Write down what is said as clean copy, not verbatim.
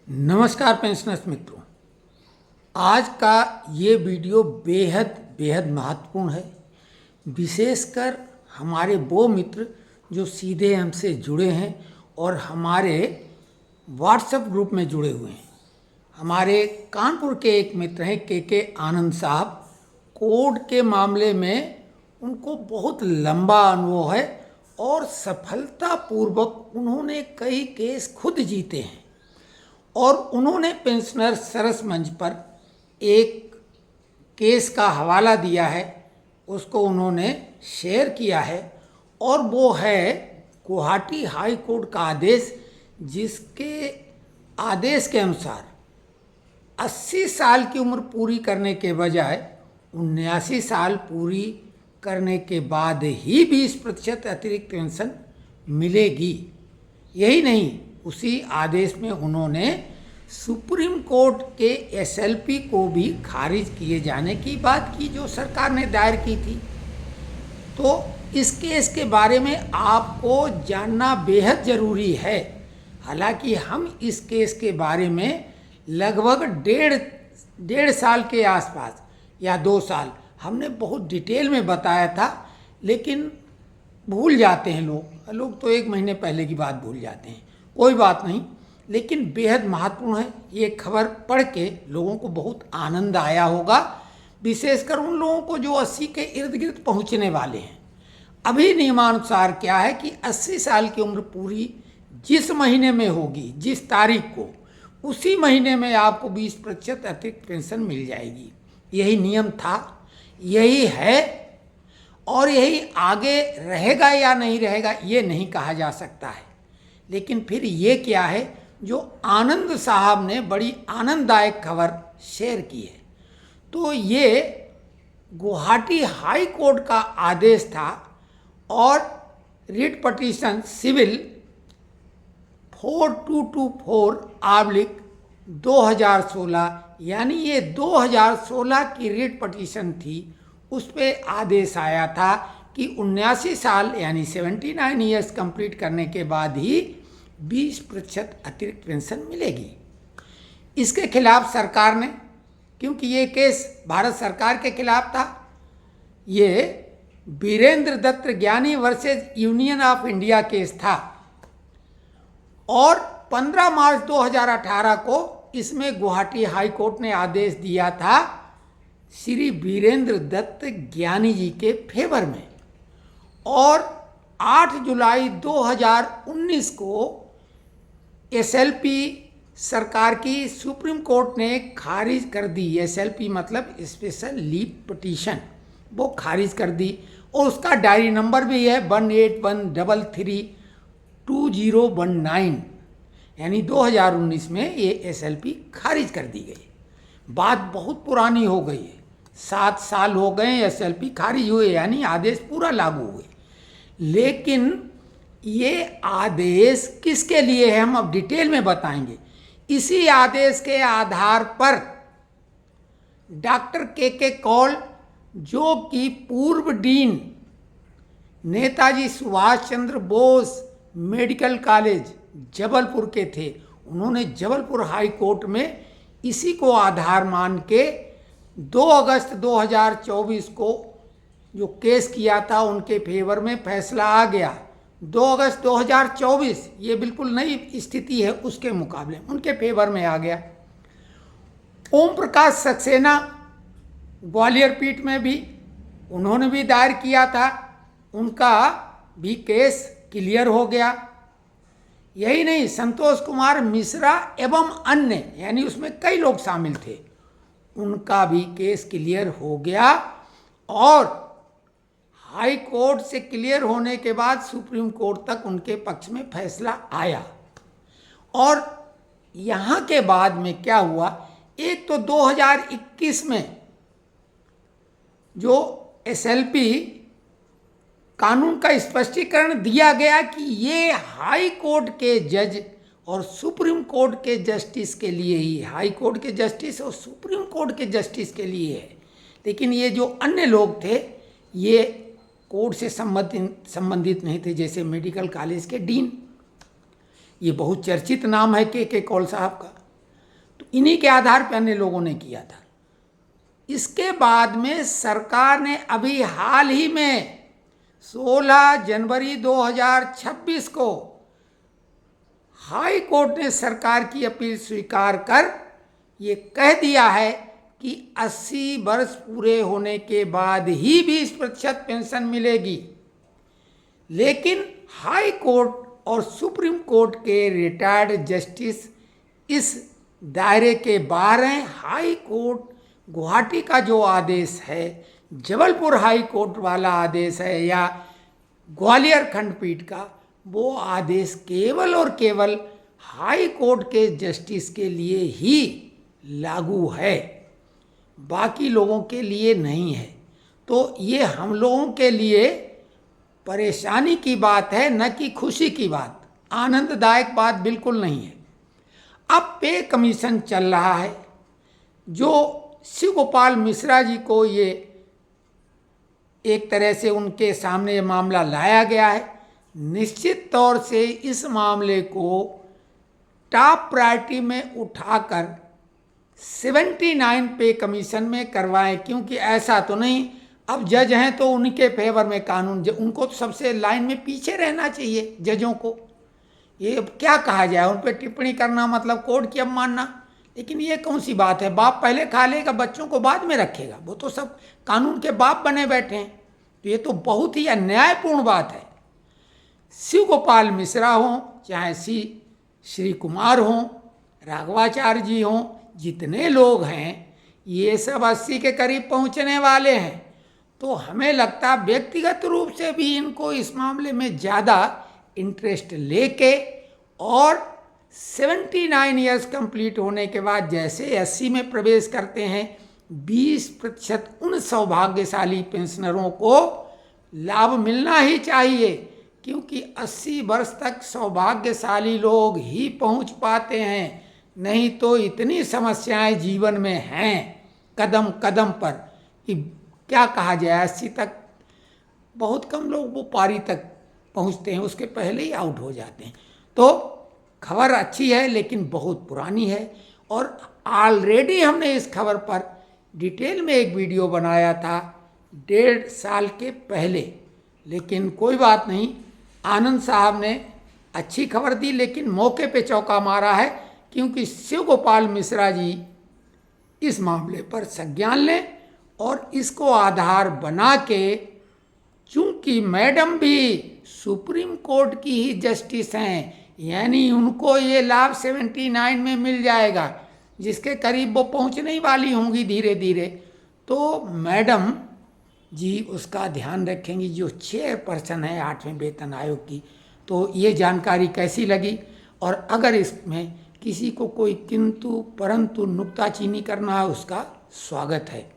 नमस्कार पेंशनर्स मित्रों, आज का ये वीडियो बेहद बेहद महत्वपूर्ण है। विशेषकर हमारे वो मित्र जो सीधे हमसे जुड़े हैं और हमारे व्हाट्सएप ग्रुप में जुड़े हुए हैं। हमारे कानपुर के एक मित्र हैं के आनंद साहब। कोड के मामले में उनको बहुत लंबा अनुभव है और सफलतापूर्वक उन्होंने कई केस खुद जीते हैं और उन्होंने पेंशनर सरस मंच पर एक केस का हवाला दिया है, उसको उन्होंने शेयर किया है और वो है गुवाहाटी हाई कोर्ट का आदेश, जिसके आदेश के अनुसार 80 साल की उम्र पूरी करने के बजाय 79 साल पूरी करने के बाद ही 20% अतिरिक्त पेंशन मिलेगी। यही नहीं, उसी आदेश में उन्होंने सुप्रीम कोर्ट के एसएलपी को भी खारिज किए जाने की बात की जो सरकार ने दायर की थी। तो इस केस के बारे में आपको जानना बेहद ज़रूरी है। हालांकि हम इस केस के बारे में लगभग डेढ़ साल के आसपास या 2 साल हमने बहुत डिटेल में बताया था, लेकिन भूल जाते हैं लोग तो 1 महीने पहले की बात भूल जाते हैं। कोई बात नहीं, लेकिन बेहद महत्वपूर्ण है। ये खबर पढ़ के लोगों को बहुत आनंद आया होगा, विशेषकर उन लोगों को जो 80 के इर्द गिर्द पहुंचने वाले हैं। अभी नियमानुसार क्या है कि 80 साल की उम्र पूरी जिस महीने में होगी, जिस तारीख को, उसी महीने में आपको 20% अतिरिक्त पेंशन मिल जाएगी। यही नियम था, यही है, और यही आगे रहेगा या नहीं रहेगा ये नहीं कहा जा सकता है। लेकिन फिर ये क्या है जो आनंद साहब ने बड़ी आनंददायक खबर शेयर की है। तो ये गुवाहाटी हाई कोर्ट का आदेश था और रिट पटिशन सिविल 4224/2016, यानी ये 2016 की रिट पटिशन थी। उस पर आदेश आया था कि 79 साल यानी 79 ईयर्स कंप्लीट करने के बाद ही 20% अतिरिक्त पेंशन मिलेगी। इसके खिलाफ सरकार ने, क्योंकि ये केस भारत सरकार के खिलाफ था, ये वीरेंद्र दत्त ज्ञानी versus union of India case था और 15 मार्च 2018 को इसमें गुवाहाटी हाई कोर्ट ने आदेश दिया था श्री वीरेंद्र दत्त ज्ञानी जी के फेवर में। और 8 जुलाई 2019 को एसएलपी सरकार की सुप्रीम कोर्ट ने खारिज कर दी। एसएलपी मतलब स्पेशल लीव पिटीशन, वो खारिज कर दी और उसका डायरी नंबर भी है 18133219, यानी 2019 में ये एसएलपी खारिज कर दी गई। बात बहुत पुरानी हो गई है, 7 साल हो गए एसएलपी खारिज हुए, यानी आदेश पूरा लागू हुए। लेकिन ये आदेश किसके लिए है हम अब डिटेल में बताएंगे। इसी आदेश के आधार पर डॉक्टर के कौल, जो कि पूर्व dean Netaji Subhash Chandra Bose medical college Jabalpur के थे, उन्होंने जबलपुर हाई कोर्ट में इसी को आधार मान के 2 अगस्त 2024 को जो केस किया था उनके फेवर में फैसला आ गया। 2 अगस्त 2024, ये बिल्कुल नई स्थिति है, उसके मुकाबले उनके फेवर में आ गया। ओम प्रकाश सक्सेना ग्वालियर पीठ में भी उन्होंने भी दायर किया था, उनका भी केस क्लियर हो गया। यही नहीं, संतोष कुमार मिश्रा एवं अन्य, यानी उसमें कई लोग शामिल थे, उनका भी केस क्लियर हो गया। और हाई कोर्ट से क्लियर होने के बाद सुप्रीम कोर्ट तक उनके पक्ष में फैसला आया। और यहाँ के बाद में क्या हुआ, एक तो 2021 में जो एसएलपी कानून का स्पष्टीकरण दिया गया कि ये हाई कोर्ट के जज और सुप्रीम कोर्ट के जस्टिस के लिए ही, हाई कोर्ट के जस्टिस और सुप्रीम कोर्ट के जस्टिस के लिए है। लेकिन ये जो अन्य लोग थे ये कोर्ट से संबंधित नहीं थे, जैसे मेडिकल कॉलेज के डीन, ये बहुत चर्चित नाम है के कौल साहब का, तो इन्हीं के आधार पर अन्य लोगों ने किया था। इसके बाद में सरकार ने अभी हाल ही में 16 जनवरी 2026 को हाई कोर्ट ने सरकार की अपील स्वीकार कर ये कह दिया है कि 80 वर्ष पूरे होने के बाद ही 20% पेंशन मिलेगी। लेकिन हाई कोर्ट और सुप्रीम कोर्ट के रिटायर्ड जस्टिस इस दायरे के बाहर हैं। हाई कोर्ट गुवाहाटी का जो आदेश है, जबलपुर हाई कोर्ट वाला आदेश है या ग्वालियर खंडपीठ का, वो आदेश केवल और केवल हाई कोर्ट के जस्टिस के लिए ही लागू है, बाकी लोगों के लिए नहीं है। तो ये हम लोगों के लिए परेशानी की बात है, न कि खुशी की बात। आनंददायक बात बिल्कुल नहीं है। अब पे कमीशन चल रहा है, जो शिव गोपाल मिश्रा जी को ये एक तरह से उनके सामने ये मामला लाया गया है। निश्चित तौर से इस मामले को टॉप प्रायोरिटी में उठाकर 79 पे कमीशन में करवाएं, क्योंकि ऐसा तो नहीं अब जज हैं तो उनके फेवर में कानून, उनको तो सबसे लाइन में पीछे रहना चाहिए जजों को। ये अब क्या कहा जाए, उन पर टिप्पणी करना मतलब कोर्ट की अवमानना। लेकिन ये कौन सी बात है, बाप पहले खा लेगा बच्चों को बाद में रखेगा, वो तो सब कानून के बाप बने बैठे हैं। तो ये तो बहुत ही अन्यायपूर्ण बात है। शिव गोपाल मिश्रा हों, चाहे श्री कुमार हों, राघवाचार्य जी हों, जितने लोग हैं ये सब 80 के करीब पहुंचने वाले हैं। तो हमें लगता व्यक्तिगत रूप से भी इनको इस मामले में ज़्यादा इंटरेस्ट लेके और 79 ईयर्स कंप्लीट होने के बाद जैसे 80 में प्रवेश करते हैं, 20% उन सौभाग्यशाली पेंशनरों को लाभ मिलना ही चाहिए, क्योंकि 80 वर्ष तक सौभाग्यशाली लोग ही पहुंच पाते हैं। नहीं तो इतनी समस्याएं जीवन में हैं कदम कदम पर कि क्या कहा जाए। 80 तक बहुत कम लोग वो पारी तक पहुंचते हैं, उसके पहले ही आउट हो जाते हैं। तो खबर अच्छी है लेकिन बहुत पुरानी है, और ऑलरेडी हमने इस खबर पर डिटेल में एक वीडियो बनाया था 1.5 साल के पहले। लेकिन कोई बात नहीं, आनंद साहब ने अच्छी खबर दी, लेकिन मौके पे चौका मारा है, क्योंकि शिव गोपाल मिश्रा जी इस मामले पर संज्ञान लें और इसको आधार बना के, चूंकि मैडम भी सुप्रीम कोर्ट की ही जस्टिस हैं, यानी उनको ये लाभ 79 में मिल जाएगा, जिसके करीब वो पहुंचने ही वाली होंगी धीरे धीरे। तो मैडम जी उसका ध्यान रखेंगी, जो चेयरपर्सन है 8वें वेतन आयोग की। तो ये जानकारी कैसी लगी, और अगर इसमें किसी को कोई किंतु परंतु नुक्ताचीनी करना है, उसका स्वागत है।